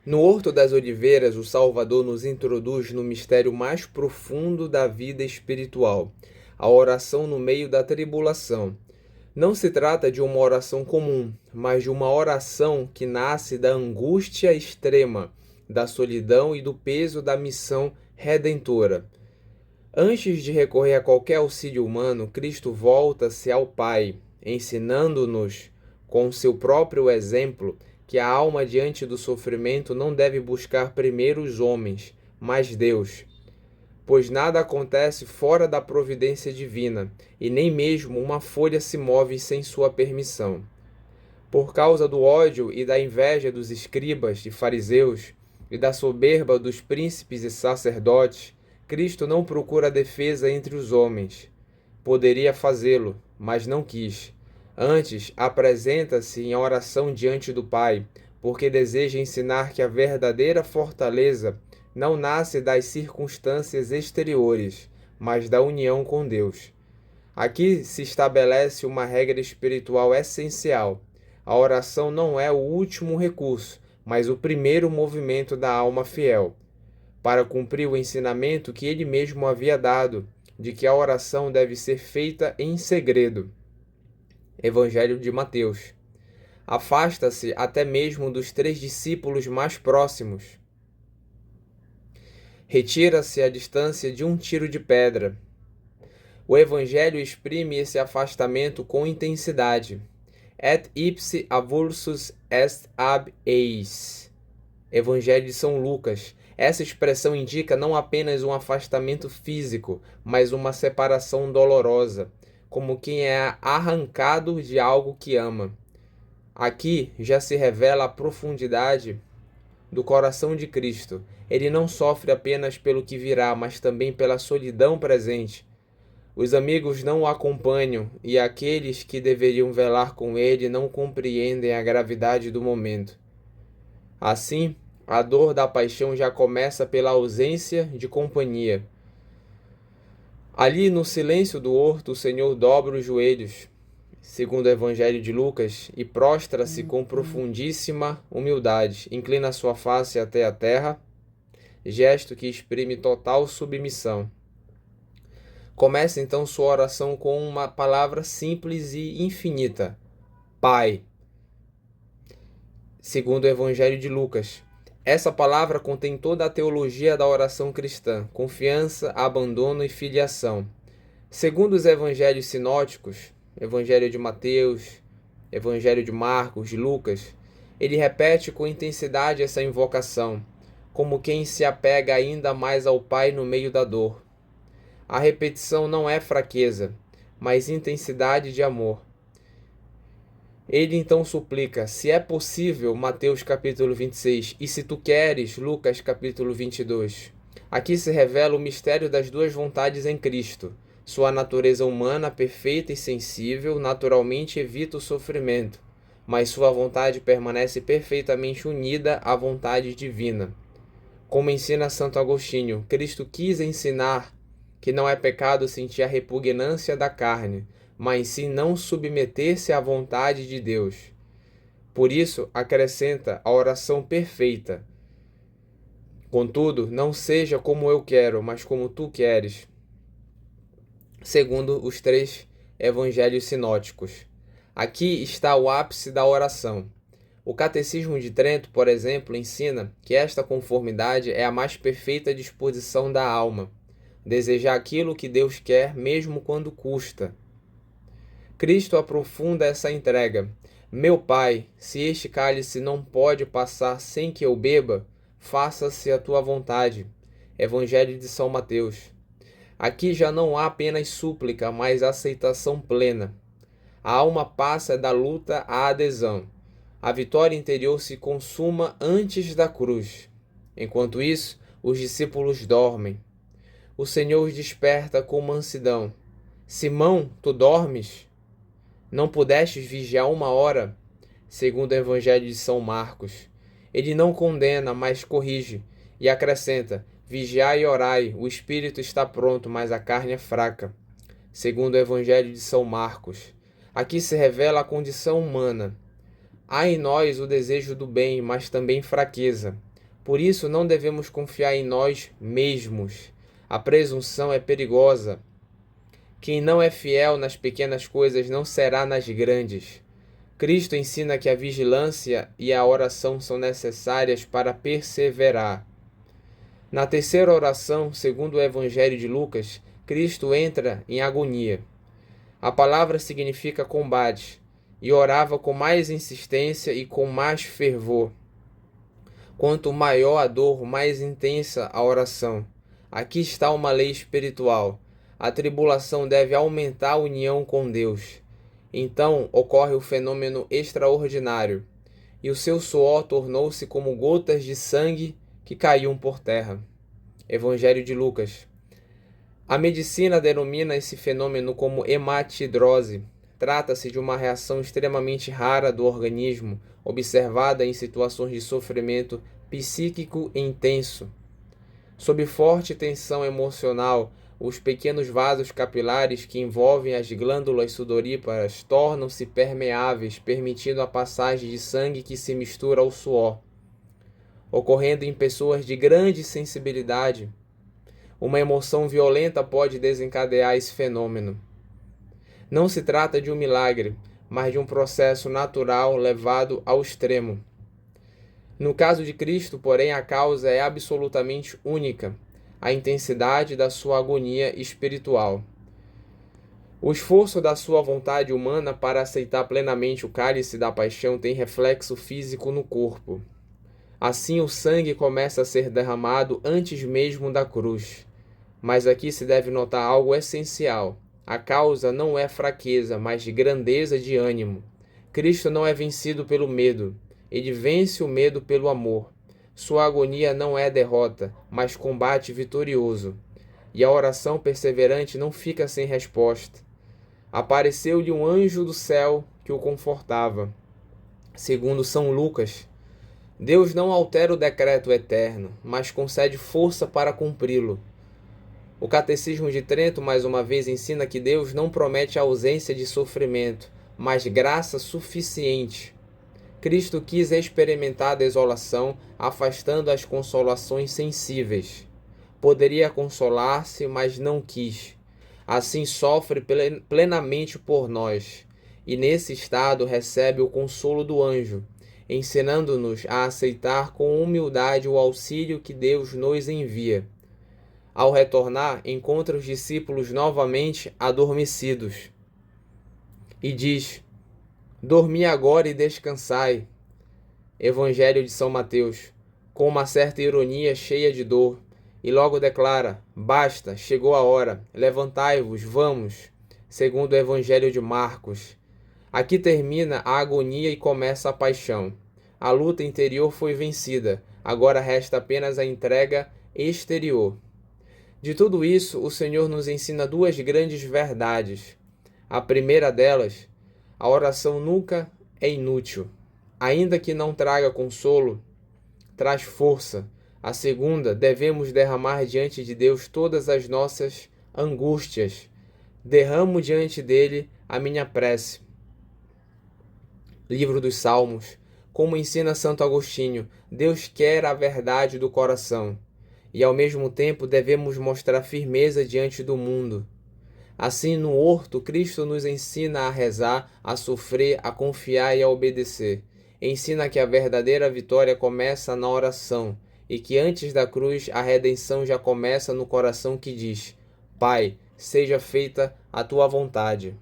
No Horto das Oliveiras, o Salvador nos introduz no mistério mais profundo da vida espiritual, a oração no meio da tribulação. Não se trata de uma oração comum, mas de uma oração que nasce da angústia extrema, da solidão e do peso da missão redentora. Antes de recorrer a qualquer auxílio humano, Cristo volta-se ao Pai, ensinando-nos, com seu próprio exemplo, que a alma diante do sofrimento não deve buscar primeiro os homens, mas Deus, pois nada acontece fora da providência divina, e nem mesmo uma folha se move sem sua permissão. Por causa do ódio e da inveja dos escribas e fariseus, e da soberba dos príncipes e sacerdotes, Cristo não procura defesa entre os homens. Poderia fazê-lo, mas não quis. Antes, apresenta-se em oração diante do Pai, porque deseja ensinar que a verdadeira fortaleza não nasce das circunstâncias exteriores, mas da união com Deus. Aqui se estabelece uma regra espiritual essencial. A oração não é o último recurso, mas o primeiro movimento da alma fiel, para cumprir o ensinamento que ele mesmo havia dado, de que a oração deve ser feita em segredo. Evangelho de Mateus. Afasta-se até mesmo dos 3 discípulos mais próximos. Retira-se à distância de um tiro de pedra. O Evangelho exprime esse afastamento com intensidade. Et ipse avulsus est ab eis. Evangelho de São Lucas. Essa expressão indica não apenas um afastamento físico, mas uma separação dolorosa, como quem é arrancado de algo que ama. Aqui já se revela a profundidade do coração de Cristo. Ele não sofre apenas pelo que virá, mas também pela solidão presente. Os amigos não o acompanham e aqueles que deveriam velar com ele não compreendem a gravidade do momento. Assim, a dor da paixão já começa pela ausência de companhia. Ali no silêncio do horto, o Senhor dobra os joelhos, segundo o Evangelho de Lucas, e prostra-se com profundíssima humildade, inclina sua face até a terra, gesto que exprime total submissão. Começa então sua oração com uma palavra simples e infinita: Pai. Segundo o Evangelho de Lucas. Essa palavra contém toda a teologia da oração cristã: confiança, abandono e filiação. Segundo os evangelhos sinóticos, Evangelho de Mateus, Evangelho de Marcos, de Lucas, ele repete com intensidade essa invocação, como quem se apega ainda mais ao Pai no meio da dor. A repetição não é fraqueza, mas intensidade de amor. Ele então suplica, se é possível, Mateus capítulo 26, e se tu queres, Lucas capítulo 22. Aqui se revela o mistério das duas vontades em Cristo. Sua natureza humana, perfeita e sensível, naturalmente evita o sofrimento, mas sua vontade permanece perfeitamente unida à vontade divina. Como ensina Santo Agostinho, Cristo quis ensinar que não é pecado sentir a repugnância da carne, mas sim não submeter-se à vontade de Deus. Por isso, acrescenta a oração perfeita. Contudo, não seja como eu quero, mas como tu queres. Segundo os 3 evangelhos sinóticos. Aqui está o ápice da oração. O Catecismo de Trento, por exemplo, ensina que esta conformidade é a mais perfeita disposição da alma. Desejar aquilo que Deus quer, mesmo quando custa. Cristo aprofunda essa entrega. Meu Pai, se este cálice não pode passar sem que eu beba, faça-se a tua vontade. Evangelho de São Mateus. Aqui já não há apenas súplica, mas aceitação plena. A alma passa da luta à adesão. A vitória interior se consuma antes da cruz. Enquanto isso, os discípulos dormem. O Senhor os desperta com mansidão. Simão, tu dormes? Não pudestes vigiar 1 hora? Segundo o Evangelho de São Marcos. Ele não condena, mas corrige, e acrescenta: vigiai e orai, o espírito está pronto, mas a carne é fraca. Segundo o Evangelho de São Marcos. Aqui se revela a condição humana. Há em nós o desejo do bem, mas também fraqueza. Por isso, não devemos confiar em nós mesmos. A presunção é perigosa. Quem não é fiel nas pequenas coisas não será nas grandes. Cristo ensina que a vigilância e a oração são necessárias para perseverar. Na terceira oração, segundo o Evangelho de Lucas, Cristo entra em agonia. A palavra significa combate, e orava com mais insistência e com mais fervor. Quanto maior a dor, mais intensa a oração. Aqui está uma lei espiritual. A tribulação deve aumentar a união com Deus. Então ocorre o fenômeno extraordinário, e o seu suor tornou-se como gotas de sangue que caíam por terra. Evangelho de Lucas. A medicina denomina esse fenômeno como hematidrose. Trata-se de uma reação extremamente rara do organismo, observada em situações de sofrimento psíquico intenso. Sob forte tensão emocional, os pequenos vasos capilares que envolvem as glândulas sudoríparas tornam-se permeáveis, permitindo a passagem de sangue que se mistura ao suor. Ocorrendo em pessoas de grande sensibilidade, uma emoção violenta pode desencadear esse fenômeno. Não se trata de um milagre, mas de um processo natural levado ao extremo. No caso de Cristo, porém, a causa é absolutamente única, a intensidade da sua agonia espiritual. O esforço da sua vontade humana para aceitar plenamente o cálice da paixão tem reflexo físico no corpo. Assim, o sangue começa a ser derramado antes mesmo da cruz. Mas aqui se deve notar algo essencial. A causa não é fraqueza, mas de grandeza de ânimo. Cristo não é vencido pelo medo. Ele vence o medo pelo amor. Sua agonia não é derrota, mas combate vitorioso. E a oração perseverante não fica sem resposta. Apareceu-lhe um anjo do céu que o confortava. Segundo São Lucas, Deus não altera o decreto eterno, mas concede força para cumpri-lo. O Catecismo de Trento, mais uma vez, ensina que Deus não promete a ausência de sofrimento, mas graça suficiente. Cristo quis experimentar a desolação, afastando as consolações sensíveis. Poderia consolar-se, mas não quis. Assim sofre plenamente por nós, e nesse estado recebe o consolo do anjo, ensinando-nos a aceitar com humildade o auxílio que Deus nos envia. Ao retornar, encontra os discípulos novamente adormecidos e diz: dormi agora e descansai. Evangelho de São Mateus, com uma certa ironia cheia de dor, e logo declara: basta, chegou a hora, levantai-vos, vamos. Segundo o Evangelho de Marcos. Aqui termina a agonia e começa a paixão. A luta interior foi vencida, agora resta apenas a entrega exterior. De tudo isso, o Senhor nos ensina duas grandes verdades. A primeira delas, a oração nunca é inútil. Ainda que não traga consolo, traz força. A segunda, devemos derramar diante de Deus todas as nossas angústias. Derramo diante dele a minha prece. Livro dos Salmos. Como ensina Santo Agostinho, Deus quer a verdade do coração. E ao mesmo tempo devemos mostrar firmeza diante do mundo. Assim, no horto, Cristo nos ensina a rezar, a sofrer, a confiar e a obedecer. Ensina que a verdadeira vitória começa na oração e que antes da cruz a redenção já começa no coração que diz: Pai, seja feita a tua vontade.